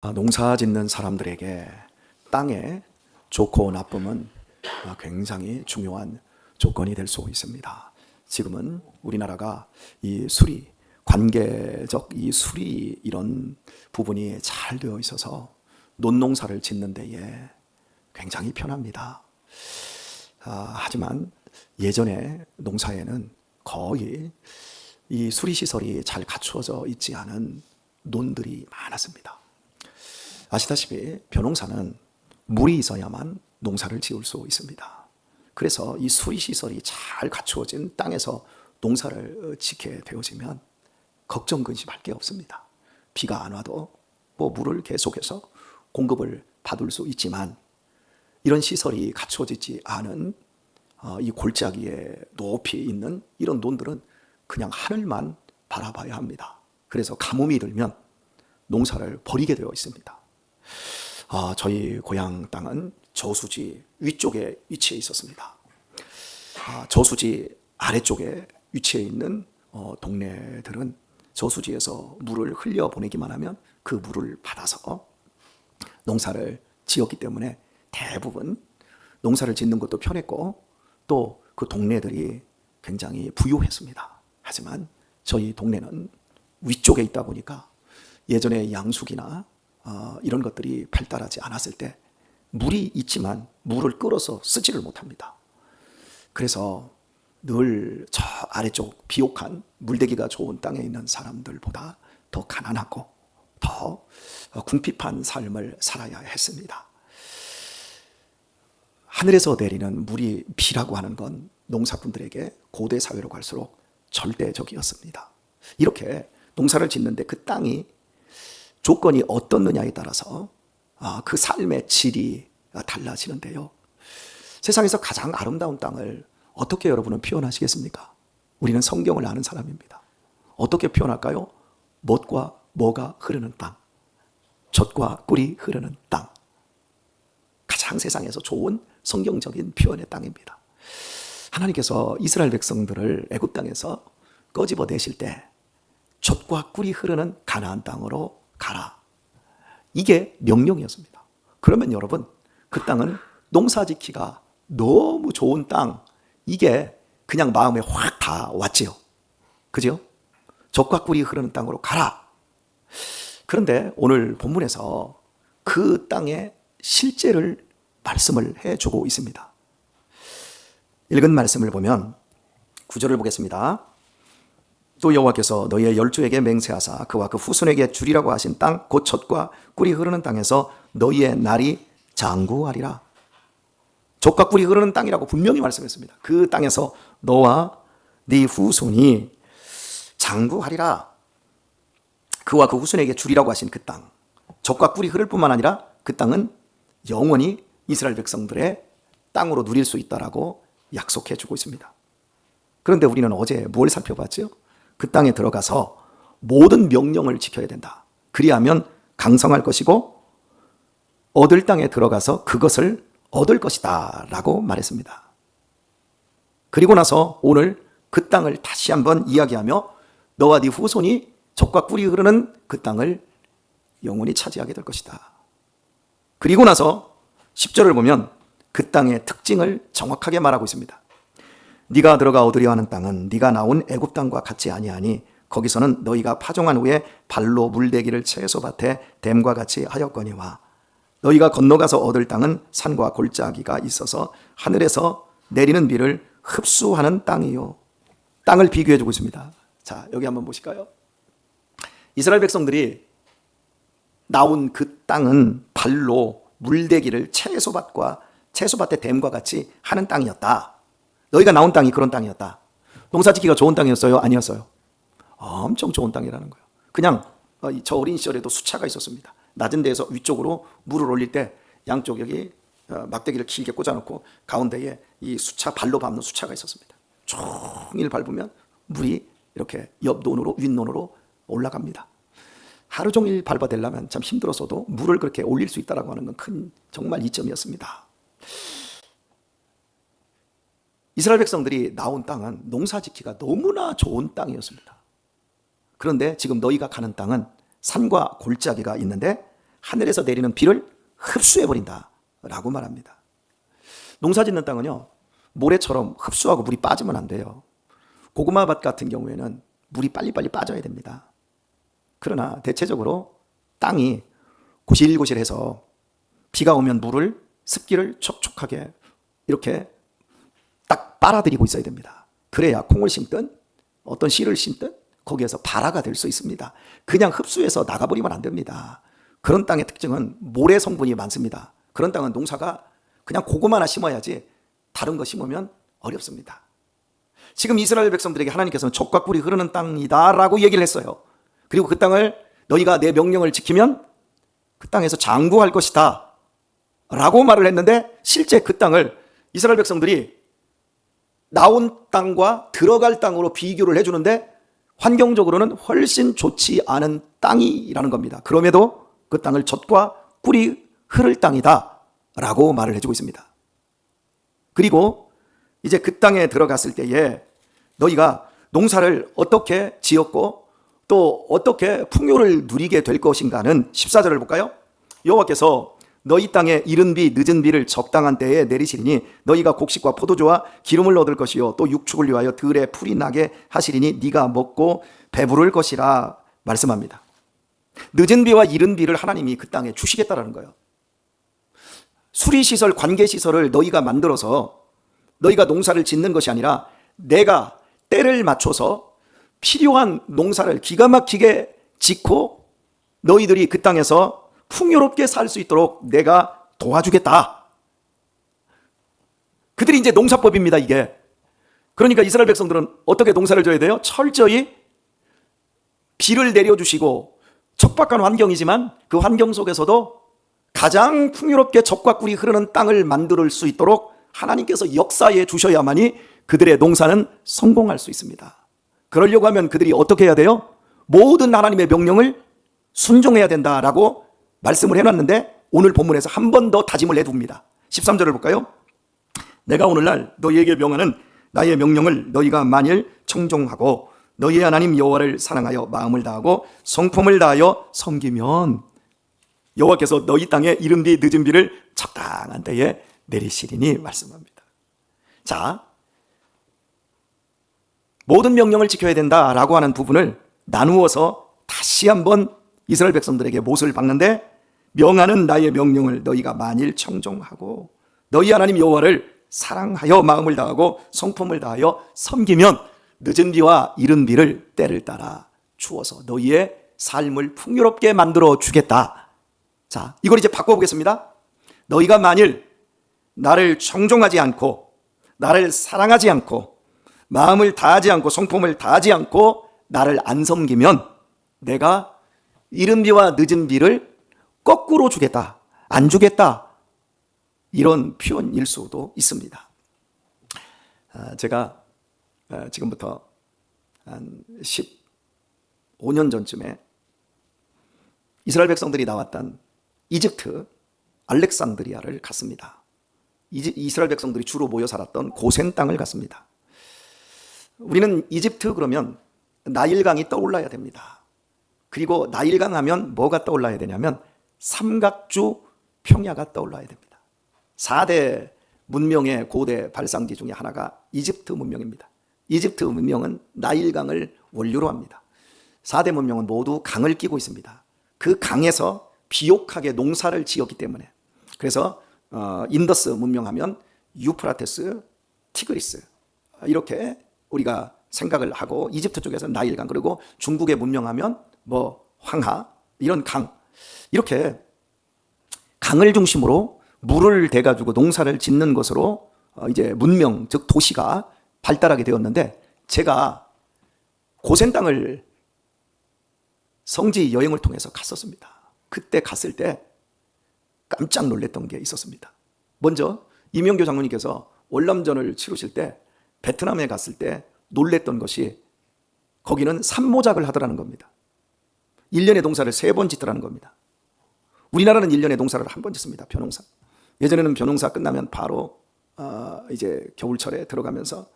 농사 짓는 사람들에게 땅의 좋고 나쁨은 굉장히 중요한 조건이 될 수 있습니다. 지금은 우리나라가 이 수리, 관계적 이 수리 이런 부분이 잘 되어 있어서 논농사를 짓는 데에 굉장히 편합니다. 하지만 예전에 농사에는 거의 이 수리시설이 잘 갖추어져 있지 않은 논들이 많았습니다. 아시다시피 벼농사는 물이 있어야만 농사를 지을 수 있습니다. 그래서 이 수리시설이 잘 갖추어진 땅에서 농사를 짓게 되어지면 걱정 근심할 게 없습니다. 비가 안 와도 물을 계속해서 공급을 받을 수 있지만, 이런 시설이 갖추어지지 않은 이 골짜기에 높이 있는 이런 논들은 그냥 하늘만 바라봐야 합니다. 그래서 가뭄이 들면 농사를 버리게 되어 있습니다. 저희 고향 땅은 저수지 위쪽에 위치해 있었습니다. 저수지 아래쪽에 위치해 있는 동네들은 저수지에서 물을 흘려보내기만 하면 그 물을 받아서 농사를 지었기 때문에 대부분 농사를 짓는 것도 편했고 또 그 동네들이 굉장히 부유했습니다. 하지만 저희 동네는 위쪽에 있다 보니까 예전에 양수기나 이런 것들이 발달하지 않았을 때 물이 있지만 물을 끌어서 쓰지를 못합니다. 그래서 늘 저 아래쪽 비옥한 물대기가 좋은 땅에 있는 사람들보다 더 가난하고 더 궁핍한 삶을 살아야 했습니다. 하늘에서 내리는 물이 비라고 하는 건 농사꾼들에게 고대 사회로 갈수록 절대적이었습니다. 이렇게 농사를 짓는데 그 땅이 조건이 어떻느냐에 따라서 그 삶의 질이 달라지는데요. 세상에서 가장 아름다운 땅을 어떻게 여러분은 표현하시겠습니까? 우리는 성경을 아는 사람입니다. 어떻게 표현할까요? 뭣과 뭐가 흐르는 땅, 젖과 꿀이 흐르는 땅. 가장 세상에서 좋은 성경적인 표현의 땅입니다. 하나님께서 이스라엘 백성들을 애굽 땅에서 꺼집어 내실 때 젖과 꿀이 흐르는 가나안 땅으로 가라, 이게 명령이었습니다. 그러면 여러분, 그 땅은 농사 짓기가 너무 좋은 땅, 이게 그냥 마음에 확 다 왔지요. 그죠? 젖과 꿀이 흐르는 땅으로 가라. 그런데 오늘 본문에서 그 땅의 실제를 말씀을 해주고 있습니다. 읽은 말씀을 보면 9절을 보겠습니다. 또 여호와께서 너희의 열조에게 맹세하사 그와 그 후손에게 주리라고 하신 땅 곧 젖과 꿀이 흐르는 땅에서 너희의 날이 장구하리라. 젖과 꿀이 흐르는 땅이라고 분명히 말씀했습니다. 그 땅에서 너와 네 후손이 장구하리라. 그와 그 후손에게 주리라고 하신 그 땅, 젖과 꿀이 흐를 뿐만 아니라 그 땅은 영원히 이스라엘 백성들의 땅으로 누릴 수 있다라고 약속해 주고 있습니다. 그런데 우리는 어제 뭘 살펴봤죠? 그 땅에 들어가서 모든 명령을 지켜야 된다. 그리하면 강성할 것이고 얻을 땅에 들어가서 그것을 얻을 것이다 라고 말했습니다. 그리고 나서 오늘 그 땅을 다시 한번 이야기하며 너와 네 후손이 젖과 꿀이 흐르는 그 땅을 영원히 차지하게 될 것이다. 그리고 나서 10절을 보면 그 땅의 특징을 정확하게 말하고 있습니다. 네가 들어가 얻으려 하는 땅은 네가 나온 애굽 땅과 같지 아니하니 거기서는 너희가 파종한 후에 발로 물대기를 채소밭에 댐과 같이 하였거니와 너희가 건너가서 얻을 땅은 산과 골짜기가 있어서 하늘에서 내리는 비를 흡수하는 땅이요. 땅을 비교해 주고 있습니다. 자, 여기 한번 보실까요? 이스라엘 백성들이 나온 그 땅은 발로 물대기를 채소밭의 댐과 같이 하는 땅이었다. 너희가 나온 땅이 그런 땅이었다. 농사 짓기가 좋은 땅이었어요? 아니었어요? 엄청 좋은 땅이라는 거예요. 그냥 저 어린 시절에도 수차가 있었습니다. 낮은 데에서 위쪽으로 물을 올릴 때 양쪽 여기 막대기를 길게 꽂아놓고 가운데에 이 수차, 발로 밟는 수차가 있었습니다. 종일 밟으면 물이 이렇게 옆논으로 윗논으로 올라갑니다. 하루 종일 밟아대려면 참 힘들었어도 물을 그렇게 올릴 수 있다라고 하는 건 큰 정말 이점이었습니다. 이스라엘 백성들이 나온 땅은 농사 짓기가 너무나 좋은 땅이었습니다. 그런데 지금 너희가 가는 땅은 산과 골짜기가 있는데 하늘에서 내리는 비를 흡수해버린다라고 말합니다. 농사 짓는 땅은요, 모래처럼 흡수하고 물이 빠지면 안 돼요. 고구마밭 같은 경우에는 물이 빨리빨리 빠져야 됩니다. 그러나 대체적으로 땅이 고실고실해서 비가 오면 물을, 습기를 촉촉하게 이렇게 딱 빨아들이고 있어야 됩니다. 그래야 콩을 심든 어떤 씨를 심든 거기에서 발화가 될 수 있습니다. 그냥 흡수해서 나가버리면 안 됩니다. 그런 땅의 특징은 모래 성분이 많습니다. 그런 땅은 농사가 그냥 고구마나 심어야지 다른 거 심으면 어렵습니다. 지금 이스라엘 백성들에게 하나님께서는 젖과 꿀이 흐르는 땅이다 라고 얘기를 했어요. 그리고 그 땅을 너희가 내 명령을 지키면 그 땅에서 장구할 것이다 라고 말을 했는데, 실제 그 땅을 이스라엘 백성들이 나온 땅과 들어갈 땅으로 비교를 해주는데 환경적으로는 훨씬 좋지 않은 땅이라는 겁니다. 그럼에도 그 땅을 젖과 꿀이 흐를 땅이다 라고 말을 해주고 있습니다. 그리고 이제 그 땅에 들어갔을 때에 너희가 농사를 어떻게 지었고 또 어떻게 풍요를 누리게 될 것인가는 14절을 볼까요? 여호와께서 너희 땅에 이른 비 늦은 비를 적당한 때에 내리시리니 너희가 곡식과 포도주와 기름을 얻을 것이요 또 육축을 위하여 들에 풀이 나게 하시리니 네가 먹고 배부를 것이라 말씀합니다. 늦은 비와 이른 비를 하나님이 그 땅에 주시겠다라는 거예요. 수리시설, 관계시설을 너희가 만들어서 너희가 농사를 짓는 것이 아니라 내가 때를 맞춰서 필요한 농사를 기가 막히게 짓고 너희들이 그 땅에서 풍요롭게 살 수 있도록 내가 도와주겠다. 그들이 이제 농사법입니다, 이게. 그러니까 이스라엘 백성들은 어떻게 농사를 져야 돼요? 철저히 비를 내려주시고 척박한 환경이지만 그 환경 속에서도 가장 풍요롭게 젖과 꿀이 흐르는 땅을 만들 수 있도록 하나님께서 역사해 주셔야만이 그들의 농사는 성공할 수 있습니다. 그러려고 하면 그들이 어떻게 해야 돼요? 모든 하나님의 명령을 순종해야 된다라고 말씀을 해놨는데 오늘 본문에서 한 번 더 다짐을 해둡니다. 13절을 볼까요? 내가 오늘날 너희에게 명하는 나의 명령을 너희가 만일 청종하고 너희의 하나님 여호와를 사랑하여 마음을 다하고 성품을 다하여 섬기면 여호와께서 너희 땅에 이른 비 늦은 비를 적당한 때에 내리시리니 말씀합니다. 자, 모든 명령을 지켜야 된다라고 하는 부분을 나누어서 다시 한번 이스라엘 백성들에게 못을 박는데, 명하는 나의 명령을 너희가 만일 청종하고 너희 하나님 여호와를 사랑하여 마음을 다하고 성품을 다하여 섬기면 늦은 비와 이른 비를 때를 따라 주어서 너희의 삶을 풍요롭게 만들어 주겠다. 자, 이걸 이제 바꿔보겠습니다. 너희가 만일 나를 청종하지 않고 나를 사랑하지 않고 마음을 다하지 않고 성품을 다하지 않고 나를 안 섬기면 내가 이른 비와 늦은 비를 거꾸로 주겠다, 안 주겠다, 이런 표현일 수도 있습니다. 제가 지금부터 한 15년 전쯤에 이스라엘 백성들이 나왔던 이집트 알렉산드리아를 갔습니다. 이스라엘 백성들이 주로 모여 살았던 고센 땅을 갔습니다. 우리는 이집트 그러면 나일강이 떠올라야 됩니다. 그리고 나일강 하면 뭐가 떠올라야 되냐면 삼각주 평야가 떠올라야 됩니다. 4대 문명의 고대 발상지 중에 하나가 이집트 문명입니다. 이집트 문명은 나일강을 원료로 합니다. 4대 문명은 모두 강을 끼고 있습니다. 그 강에서 비옥하게 농사를 지었기 때문에, 그래서 인더스 문명하면 유프라테스, 티그리스 이렇게 우리가 생각을 하고, 이집트 쪽에서 나일강, 그리고 중국의 문명하면 뭐 황하, 이런 강, 이렇게 강을 중심으로 물을 대가지고 농사를 짓는 것으로 이제 문명, 즉 도시가 발달하게 되었는데, 제가 고센 땅을 성지 여행을 통해서 갔었습니다. 그때 갔을 때 깜짝 놀랐던 게 있었습니다. 먼저 이명교 장로님께서 월남전을 치르실 때 베트남에 갔을 때 놀랬던 것이, 거기는 산모작을 하더라는 겁니다. 1년의 농사를 3번 짓더라는 겁니다. 우리나라는 1년의 농사를 1번 짓습니다. 벼농사. 예전에는 벼농사 끝나면 바로 이제 겨울철에 들어가면서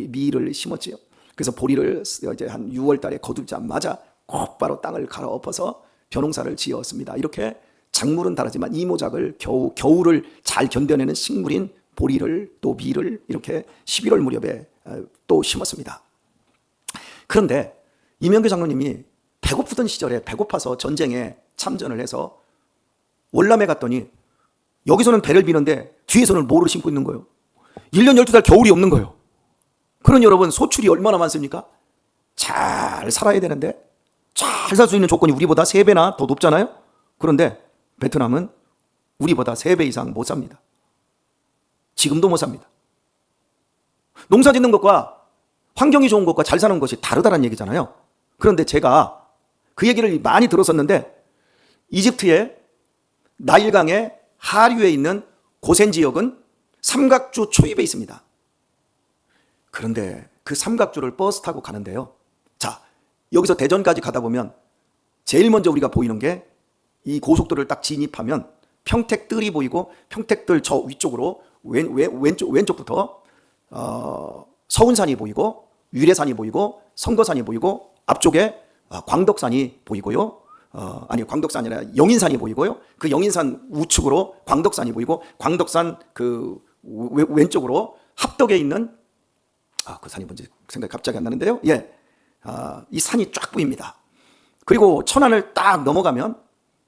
미를 심었지요. 그래서 보리를 이제 한 6월 달에 거두자마자 곧바로 땅을 갈아엎어서 벼농사를 지었습니다. 이렇게 작물은 다르지만 이모작을 겨울을 잘 견뎌내는 식물인 보리를 또 밀을 이렇게 11월 무렵에 또 심었습니다. 그런데 이명규 장로님이 배고프던 시절에 배고파서 전쟁에 참전을 해서 월남에 갔더니 여기서는 배를 비는데 뒤에서는 모를 심고 있는 거예요. 1년 12달 겨울이 없는 거예요. 그러니 여러분, 소출이 얼마나 많습니까? 잘 살아야 되는데 잘 살 수 있는 조건이 우리보다 3배나 더 높잖아요. 그런데 베트남은 우리보다 3배 이상 못 삽니다. 지금도 못 삽니다. 농사 짓는 것과 환경이 좋은 것과 잘 사는 것이 다르다는 얘기잖아요. 그런데 제가 그 얘기를 많이 들었었는데 이집트의 나일강의 하류에 있는 고센 지역은 삼각주 초입에 있습니다. 그런데 그 삼각주를 버스 타고 가는데요. 자, 여기서 대전까지 가다 보면 제일 먼저 우리가 보이는 게 이 고속도로를 딱 진입하면 평택뜰이 보이고 평택뜰 저 위쪽으로 왼쪽부터 서운산이 보이고 위례산이 보이고 성거산이 보이고 앞쪽에 광덕산이 보이고요. 아니, 광덕산이 아니라 영인산이 보이고요. 그 영인산 우측으로 광덕산이 보이고 광덕산 그 왼쪽으로 합덕에 있는 그 산이 뭔지 생각이 갑자기 안 나는데요. 예, 이 산이 쫙 보입니다. 그리고 천안을 딱 넘어가면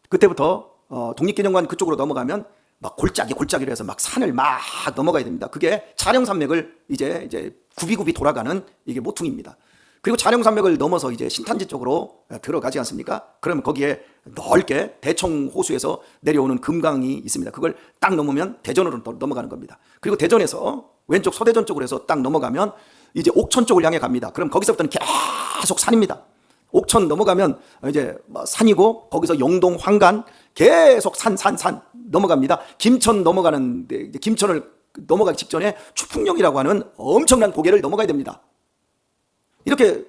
그때부터 독립기념관 그쪽으로 넘어가면 막 골짜기로 해서 막 산을 막 넘어가야 됩니다. 그게 자령산맥을 이제 굽이굽이 돌아가는 이게 모퉁입니다. 그리고 자령산맥을 넘어서 이제 신탄지 쪽으로 들어가지 않습니까? 그러면 거기에 넓게 대청 호수에서 내려오는 금강이 있습니다. 그걸 딱 넘으면 대전으로 넘어가는 겁니다. 그리고 대전에서 왼쪽 서대전 쪽으로 해서 딱 넘어가면 이제 옥천 쪽을 향해 갑니다. 그럼 거기서부터는 계속 산입니다. 옥천 넘어가면 이제 산이고 거기서 영동, 황간 계속 산 넘어갑니다. 김천 넘어가는데 김천을 넘어가기 직전에 추풍령이라고 하는 엄청난 고개를 넘어가야 됩니다. 이렇게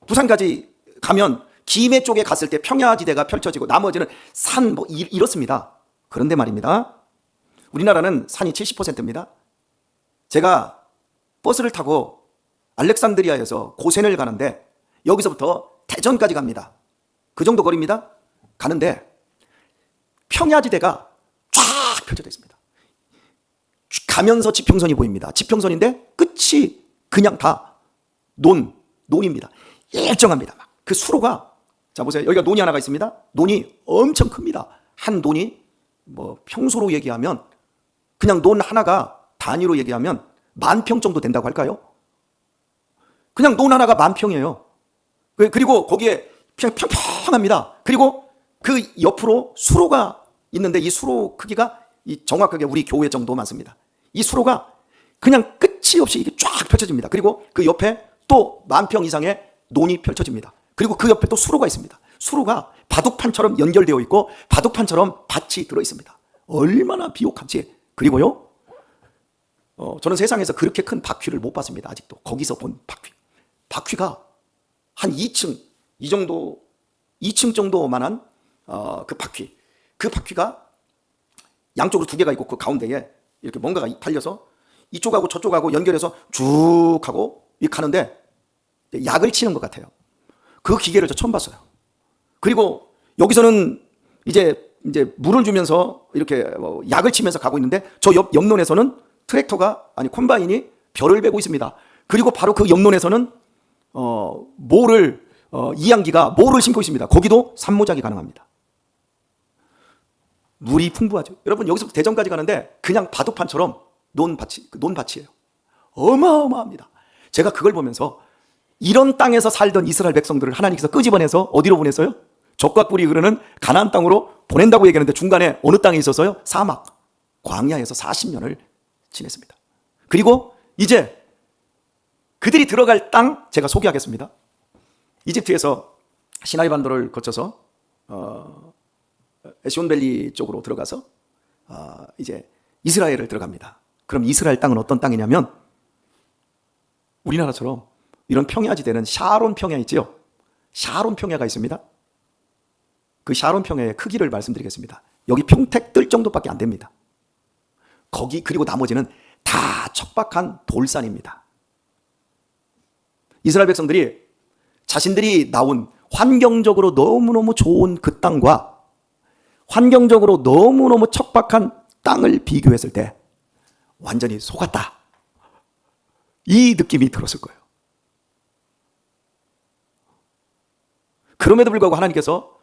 부산까지 가면 김해 쪽에 갔을 때 평야지대가 펼쳐지고 나머지는 산 이렇습니다. 그런데 말입니다. 우리나라는 산이 70%입니다. 제가 버스를 타고 알렉산드리아에서 고센을 가는데 여기서부터 대전까지 갑니다. 그 정도 거리입니다. 가는데 평야지대가 쫙 펼쳐져 있습니다. 가면서 지평선이 보입니다. 지평선인데 끝이 그냥 다 논입니다. 일정합니다. 그 수로가, 자 보세요. 여기가 논이 하나가 있습니다. 논이 엄청 큽니다. 한 논이 평소로 얘기하면 그냥 논 하나가 단위로 얘기하면 10,000평 정도 된다고 할까요? 그냥 논 하나가 10,000평이에요. 그리고 거기에 그냥 평평합니다. 그리고 그 옆으로 수로가 있는데 이 수로 크기가 정확하게 우리 교회 정도 많습니다. 이 수로가 그냥 끝이 없이 이게 쫙 펼쳐집니다. 그리고 그 옆에 또 10,000평 이상의 논이 펼쳐집니다. 그리고 그 옆에 또 수로가 있습니다. 수로가 바둑판처럼 연결되어 있고 바둑판처럼 밭이 들어 있습니다. 얼마나 비옥한지. 그리고요, 저는 세상에서 그렇게 큰 바퀴를 못 봤습니다. 아직도. 거기서 본 바퀴가 한 2층 이 정도, 2층 정도만한 그 바퀴가 양쪽으로 2개가 있고 그 가운데에 이렇게 뭔가가 달려서 이쪽하고 저쪽하고 연결해서 쭉 하고 가는데 약을 치는 것 같아요. 그 기계를 저 처음 봤어요. 그리고 여기서는 이제 물을 주면서 이렇게 약을 치면서 가고 있는데 저 옆론에서는 트랙터가, 아니 콤바인이 벼를 베고 있습니다. 그리고 바로 그 옆론에서는 이양기가 모를 심고 있습니다. 거기도 산모작이 가능합니다. 물이 풍부하죠. 여러분, 여기서부터 대전까지 가는데 그냥 바둑판처럼 논밭이에요. 어마어마합니다. 제가 그걸 보면서 이런 땅에서 살던 이스라엘 백성들을 하나님께서 끄집어내서 어디로 보냈어요? 적과 꿀이 흐르는 가나안 땅으로 보낸다고 얘기하는데 중간에 어느 땅에 있었어요? 사막, 광야에서 40년을 지냈습니다. 그리고 이제 그들이 들어갈 땅 제가 소개하겠습니다. 이집트에서 시나이 반도를 거쳐서 에시온밸리 쪽으로 들어가서 이제 이스라엘을 들어갑니다. 그럼 이스라엘 땅은 어떤 땅이냐면 우리나라처럼 이런 평야지대는 샤론 평야 있죠? 샤론 평야가 있습니다. 그 샤론 평야의 크기를 말씀드리겠습니다. 여기 평택뜰 정도밖에 안 됩니다. 거기 그리고 나머지는 다 척박한 돌산입니다. 이스라엘 백성들이 자신들이 나온 환경적으로 너무너무 좋은 그 땅과 환경적으로 너무너무 척박한 땅을 비교했을 때 완전히 속았다, 이 느낌이 들었을 거예요. 그럼에도 불구하고 하나님께서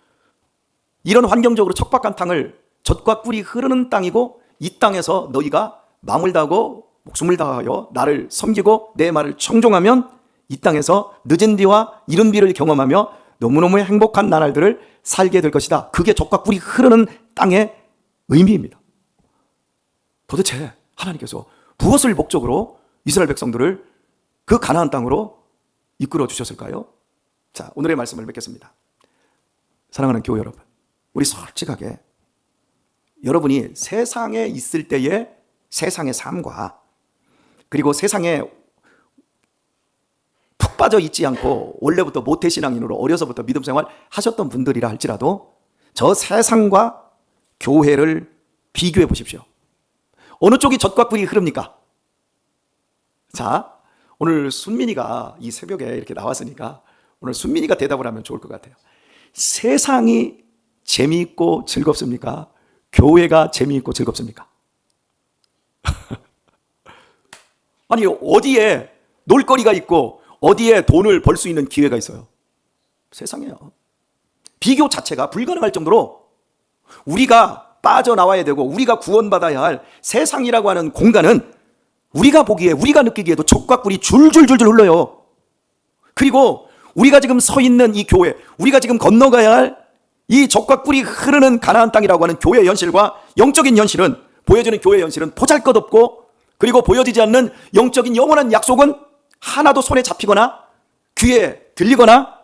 이런 환경적으로 척박한 땅을 젖과 꿀이 흐르는 땅이고 이 땅에서 너희가 마음을 다하고 목숨을 다하여 나를 섬기고 내 말을 청종하면 이 땅에서 늦은 비와 이른 비를 경험하며 너무너무 행복한 나날들을 살게 될 것이다. 그게 젖과 꿀이 흐르는 땅의 의미입니다. 도대체 하나님께서 무엇을 목적으로 이스라엘 백성들을 그 가나안 땅으로 이끌어 주셨을까요? 자, 오늘의 말씀을 맺겠습니다. 사랑하는 교회 여러분, 우리 솔직하게 여러분이 세상에 있을 때의 세상의 삶과 그리고 세상에 푹 빠져 있지 않고 원래부터 모태신앙인으로 어려서부터 믿음 생활 하셨던 분들이라 할지라도 저 세상과 교회를 비교해 보십시오. 어느 쪽이 젖과 꿀이 흐릅니까? 자, 오늘 순민이가 이 새벽에 이렇게 나왔으니까 오늘 순민이가 대답을 하면 좋을 것 같아요. 세상이 재미있고 즐겁습니까? 교회가 재미있고 즐겁습니까? 아니, 어디에 놀거리가 있고 어디에 돈을 벌 수 있는 기회가 있어요? 세상이에요. 비교 자체가 불가능할 정도로 우리가 빠져나와야 되고 우리가 구원받아야 할 세상이라고 하는 공간은 우리가 보기에, 우리가 느끼기에도 젖과 꿀이 줄줄줄줄 흘러요. 그리고 우리가 지금 서 있는 이 교회, 우리가 지금 건너가야 할 이 젖과 꿀이 흐르는 가나안 땅이라고 하는 교회 현실과 영적인 현실은, 보여지는 교회 현실은 보잘것없고, 그리고 보여지지 않는 영적인 영원한 약속은 하나도 손에 잡히거나 귀에 들리거나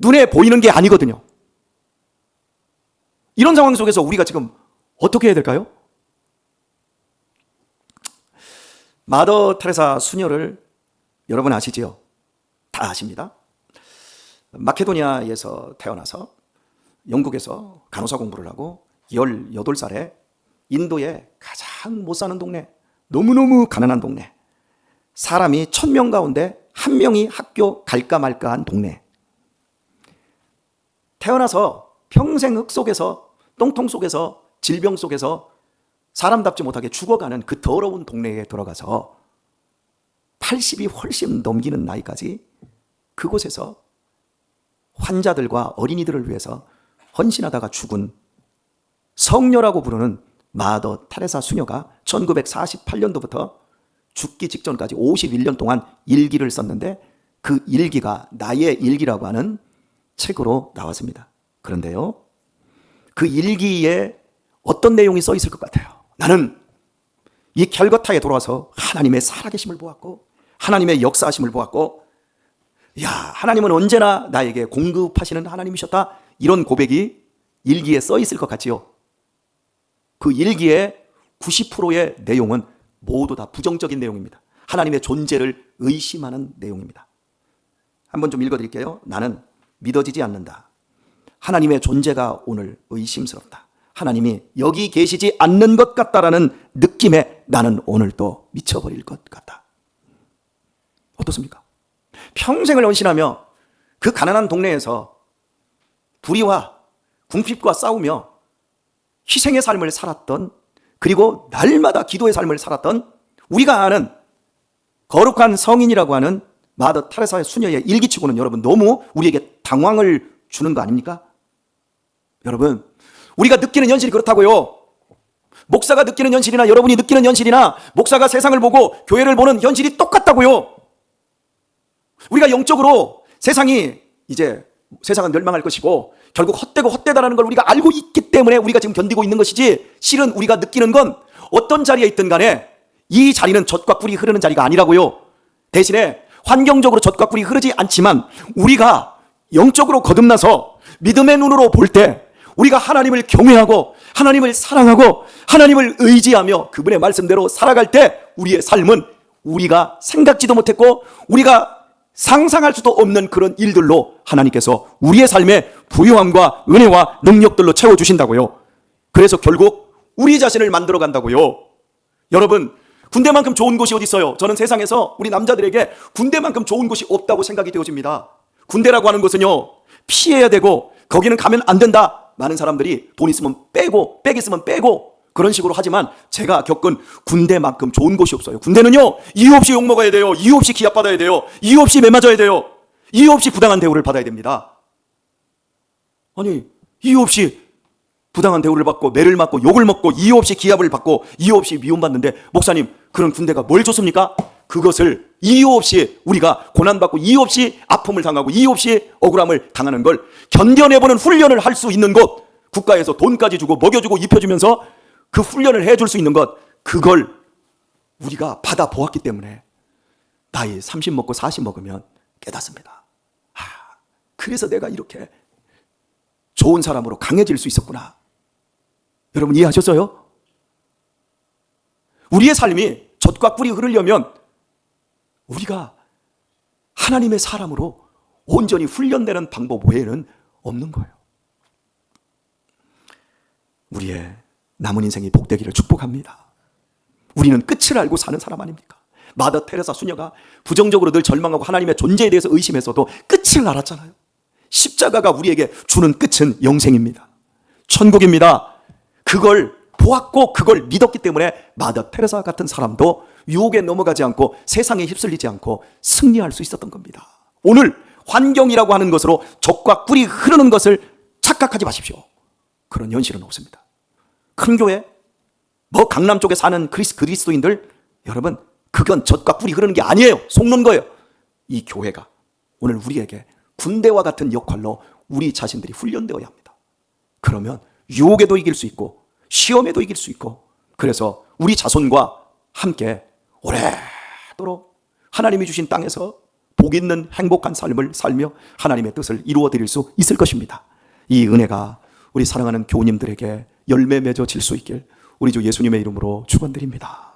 눈에 보이는 게 아니거든요. 이런 상황 속에서 우리가 지금 어떻게 해야 될까요? 마더 테레사 수녀를 여러분 아시지요? 다 아십니다. 마케도니아에서 태어나서 영국에서 간호사 공부를 하고 18살에 인도의 가장 못 사는 동네, 너무너무 가난한 동네, 사람이 1000명 가운데 1명이 학교 갈까 말까한 동네, 태어나서 평생 흙 속에서, 똥통 속에서, 질병 속에서 사람답지 못하게 죽어가는 그 더러운 동네에 들어가서 80이 훨씬 넘기는 나이까지 그곳에서 환자들과 어린이들을 위해서 헌신하다가 죽은 성녀라고 부르는 마더 테레사 수녀가 1948년도부터 죽기 직전까지 51년 동안 일기를 썼는데 그 일기가 나의 일기라고 하는 책으로 나왔습니다. 그런데요, 그 일기에 어떤 내용이 써 있을 것 같아요? 나는 이 결거타에 돌아와서 하나님의 살아계심을 보았고 하나님의 역사하심을 보았고, 야, 하나님은 언제나 나에게 공급하시는 하나님이셨다, 이런 고백이 일기에 써 있을 것 같지요? 그 일기의 90%의 내용은 모두 다 부정적인 내용입니다. 하나님의 존재를 의심하는 내용입니다. 한번 좀 읽어드릴게요. 나는 믿어지지 않는다. 하나님의 존재가 오늘 의심스럽다. 하나님이 여기 계시지 않는 것 같다라는 느낌에 나는 오늘 또 미쳐버릴 것 같다. 어떻습니까? 평생을 헌신하며 그 가난한 동네에서 불의와 궁핍과 싸우며 희생의 삶을 살았던, 그리고 날마다 기도의 삶을 살았던 우리가 아는 거룩한 성인이라고 하는 마더 테레사의 수녀의 일기치고는 여러분 너무 우리에게 당황을 주는 거 아닙니까? 여러분, 우리가 느끼는 현실이 그렇다고요. 목사가 느끼는 현실이나 여러분이 느끼는 현실이나 목사가 세상을 보고 교회를 보는 현실이 똑같다고요. 우리가 영적으로 세상은 멸망할 것이고 결국 헛되고 헛되다라는 걸 우리가 알고 있기 때문에 우리가 지금 견디고 있는 것이지, 실은 우리가 느끼는 건 어떤 자리에 있든 간에 이 자리는 젖과 꿀이 흐르는 자리가 아니라고요. 대신에 환경적으로 젖과 꿀이 흐르지 않지만 우리가 영적으로 거듭나서 믿음의 눈으로 볼 때 우리가 하나님을 경외하고 하나님을 사랑하고 하나님을 의지하며 그분의 말씀대로 살아갈 때 우리의 삶은 우리가 생각지도 못했고 우리가 상상할 수도 없는 그런 일들로 하나님께서 우리의 삶에 부유함과 은혜와 능력들로 채워주신다고요. 그래서 결국 우리 자신을 만들어 간다고요. 여러분, 군대만큼 좋은 곳이 어디 있어요? 저는 세상에서 우리 남자들에게 군대만큼 좋은 곳이 없다고 생각이 되어집니다. 군대라고 하는 것은요, 피해야 되고 거기는 가면 안 된다, 많은 사람들이 돈 있으면 빼고, 빼겠으면 빼고 그런 식으로 하지만 제가 겪은 군대만큼 좋은 곳이 없어요. 군대는요, 이유 없이 욕먹어야 돼요. 이유 없이 기합받아야 돼요. 이유 없이 매맞아야 돼요. 이유 없이 부당한 대우를 받아야 됩니다. 아니, 이유 없이 부당한 대우를 받고 매를 맞고 욕을 먹고 이유 없이 기합을 받고 이유 없이 미움받는데, 목사님, 그런 군대가 뭘 줬습니까? 그것을 이유 없이 우리가 고난받고 이유 없이 아픔을 당하고 이유 없이 억울함을 당하는 걸 견뎌내보는 훈련을 할 수 있는 곳, 국가에서 돈까지 주고 먹여주고 입혀주면서 그 훈련을 해줄 수 있는 것, 그걸 우리가 받아보았기 때문에 나이 30 먹고 40 먹으면 깨닫습니다. 그래서 내가 이렇게 좋은 사람으로 강해질 수 있었구나. 여러분 이해하셨어요? 우리의 삶이 젖과 꿀이 흐르려면 우리가 하나님의 사람으로 온전히 훈련되는 방법 외에는 없는 거예요. 우리의 남은 인생이 복되기를 축복합니다. 우리는 끝을 알고 사는 사람 아닙니까? 마더 테레사 수녀가 부정적으로 늘 절망하고 하나님의 존재에 대해서 의심했어도 끝을 알았잖아요. 십자가가 우리에게 주는 끝은 영생입니다. 천국입니다. 그걸 보았고 그걸 믿었기 때문에 마더 테레사 같은 사람도 유혹에 넘어가지 않고 세상에 휩쓸리지 않고 승리할 수 있었던 겁니다. 오늘 환경이라고 하는 것으로 젖과 꿀이 흐르는 것을 착각하지 마십시오. 그런 현실은 없습니다. 큰 교회, 강남 쪽에 사는 그리스도인들, 여러분, 그건 젖과 꿀이 흐르는 게 아니에요. 속는 거예요. 이 교회가 오늘 우리에게 군대와 같은 역할로 우리 자신들이 훈련되어야 합니다. 그러면 유혹에도 이길 수 있고 시험에도 이길 수 있고, 그래서 우리 자손과 함께 오래도록 하나님이 주신 땅에서 복 있는 행복한 삶을 살며 하나님의 뜻을 이루어 드릴 수 있을 것입니다. 이 은혜가 우리 사랑하는 교우님들에게 열매 맺어질 수 있길 우리 주 예수님의 이름으로 축원드립니다.